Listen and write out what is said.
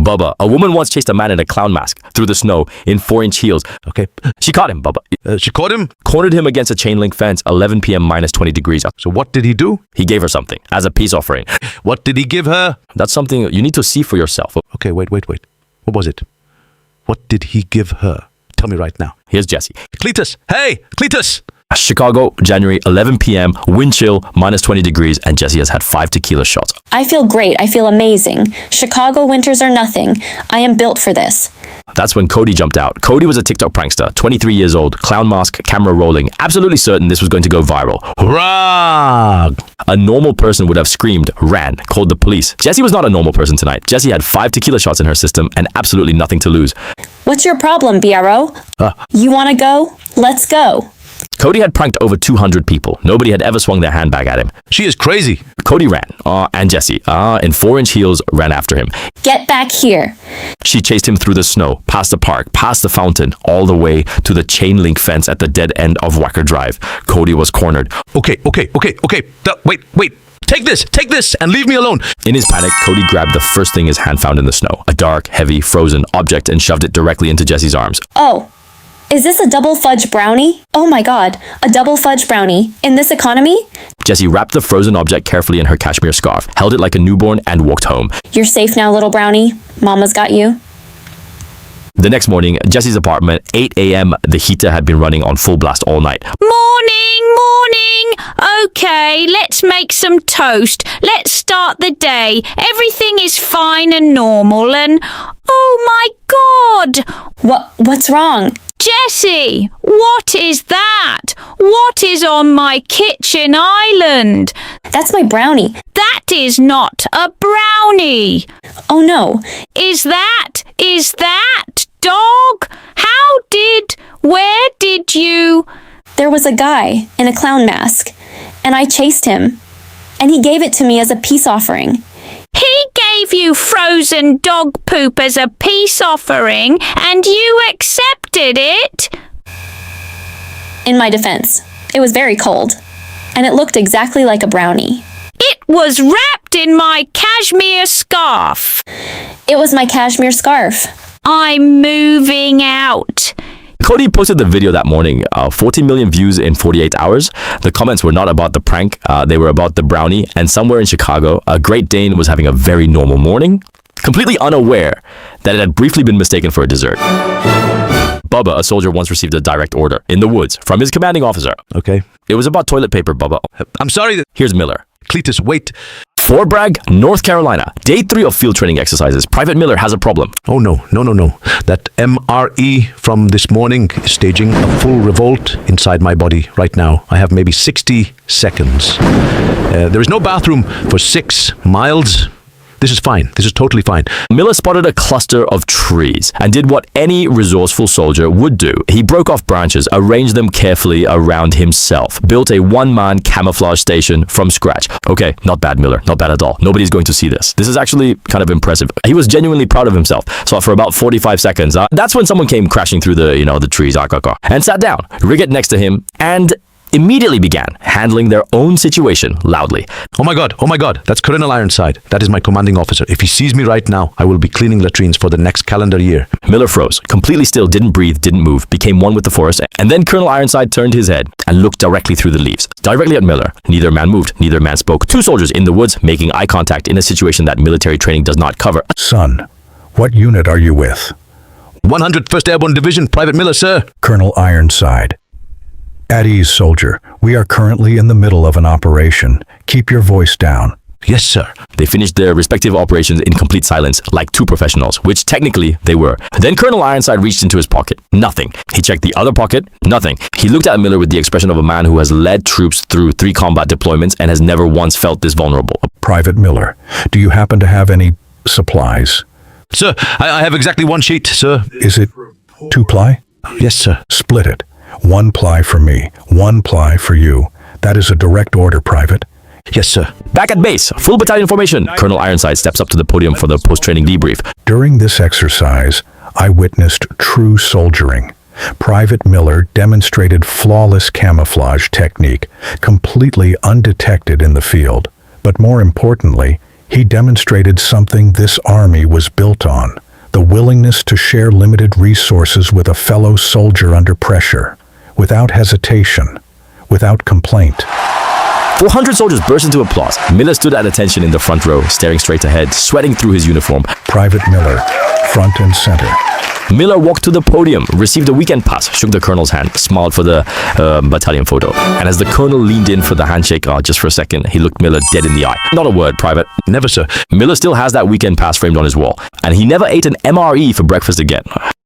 Bubba, a woman once chased a man in a clown mask through the snow in 4-inch heels. Okay, she caught him, Bubba. She caught him? Cornered him against a chain link fence, 11 p.m. minus 20 degrees. So what did he do? He gave her something as a peace offering. What ddid he give her? That's something you need to see for yourself. Okay, wait. What was it? What did he give her? Tell me right now. Here's Jesse. Cletus! Hey, Cletus! Chicago, January, 11 p.m., wind chill, minus 20 degrees, and Jesse has had 5 tequila shots. I feel great. I feel amazing. Chicago winters are nothing. I am built for this. That's when Cody jumped out. Cody was a TikTok prankster, 23 years old, clown mask, camera rolling, absolutely certain this was going to go viral. Hurrah! A normal person would have screamed, ran, called the police. Jesse was not a normal person tonight. Jesse had 5 tequila shots in her system and absolutely nothing to lose. What's your problem, BRO? You want to go? Let's go. Cody had pranked over 200 people. Nobody had ever swung their handbag at him. She is crazy. Cody ran, and Jesse, in 4-inch heels, ran after him. Get back here. She chased him through the snow, past the park, past the fountain, all the way to the chain link fence at the dead end of Wacker Drive. Cody was cornered. Okay. Wait. Take this, and leave me alone. In his panic, Cody grabbed the first thing his hand found in the snow, a dark, heavy, frozen object, and shoved it directly into Jesse's arms. Oh. Is this a double fudge brownie? Oh my god, a double fudge brownie in this economy? Jesse wrapped the frozen object carefully in her cashmere scarf, held it like a newborn, and walked home. You're safe now, little brownie. Mama's got you. The next morning, Jesse's apartment, 8 a.m., the heater had been running on full blast all night. Morning. Okay, let's make some toast. Let's start the day. Everything is fine and normal and... Oh my God! What's wrong? Jesse, what is that? What is on my kitchen island? That's my brownie. That is not a brownie. Oh no. Is that dog? Where did you... There was a guy in a clown mask, and I chased him, and he gave it to me as a peace offering. He gave you frozen dog poop as a peace offering, and you accepted it? In my defense, it was very cold, and it looked exactly like a brownie. It was wrapped in my cashmere scarf. It was my cashmere scarf. I'm moving out. Cody posted the video that morning, 14 million views in 48 hours. The comments were not about the prank, they were about the brownie, and somewhere in Chicago, a Great Dane was having a very normal morning, completely unaware that it had briefly been mistaken for a dessert. Bubba, a soldier, once received a direct order in the woods from his commanding officer. Okay. It was about toilet paper, Bubba. I'm sorry. Here's Miller. Cletus, wait. Fort Bragg, North Carolina. Day 3 of field training exercises. Private Miller has a problem. Oh, no. That MRE from this morning is staging a full revolt inside my body right now. I have maybe 60 seconds. There is no bathroom for 6 miles. This is fine. This is totally fine. Miller spotted a cluster of trees and did what any resourceful soldier would do. He broke off branches, arranged them carefully around himself, built a one-man camouflage station from scratch. Okay, not bad, Miller. Not bad at all. Nobody's going to see this. This is actually kind of impressive. He was genuinely proud of himself. So for about 45 seconds, that's when someone came crashing through the trees, and sat down, rigged next to him, and immediately began handling their own situation loudly. Oh my God, that's Colonel Ironside. That is my commanding officer. If he sees me right now, I will be cleaning latrines for the next calendar year. Miller froze, completely still, didn't breathe, didn't move, became one with the forest, and then Colonel Ironside turned his head and looked directly through the leaves, directly at Miller. Neither man moved, neither man spoke. 2 soldiers in the woods making eye contact in a situation that military training does not cover. Son, what unit are you with? 101st Airborne Division, Private Miller, sir. Colonel Ironside. At ease, soldier. We are currently in the middle of an operation. Keep your voice down. Yes, sir. They finished their respective operations in complete silence, like 2 professionals, which technically they were. Then Colonel Ironside reached into his pocket. Nothing. He checked the other pocket. Nothing. He looked at Miller with the expression of a man who has led troops through 3 combat deployments and has never once felt this vulnerable. Private Miller, do you happen to have any supplies? Sir, I have exactly 1 sheet, sir. Is it 2-ply? Yes, sir. Split it. 1 ply for me, 1 ply for you. That is a direct order, Private. Yes, sir. Back at base, full battalion formation. Colonel Ironside steps up to the podium for the post-training debrief. During this exercise, I witnessed true soldiering. Private Miller demonstrated flawless camouflage technique, completely undetected in the field. But more importantly, He demonstrated something this army was built on, the willingness to share limited resources with a fellow soldier under pressure, without hesitation, without complaint. 400 soldiers burst into applause. Miller stood at attention in the front row, staring straight ahead, sweating through his uniform. Private Miller, front and center. Miller walked to the podium, received a weekend pass, shook the colonel's hand, smiled for the battalion photo. And as the colonel leaned in for the handshake, just for a second, he looked Miller dead in the eye. Not a word, Private. Never, sir. Miller still has that weekend pass framed on his wall. And he never ate an MRE for breakfast again.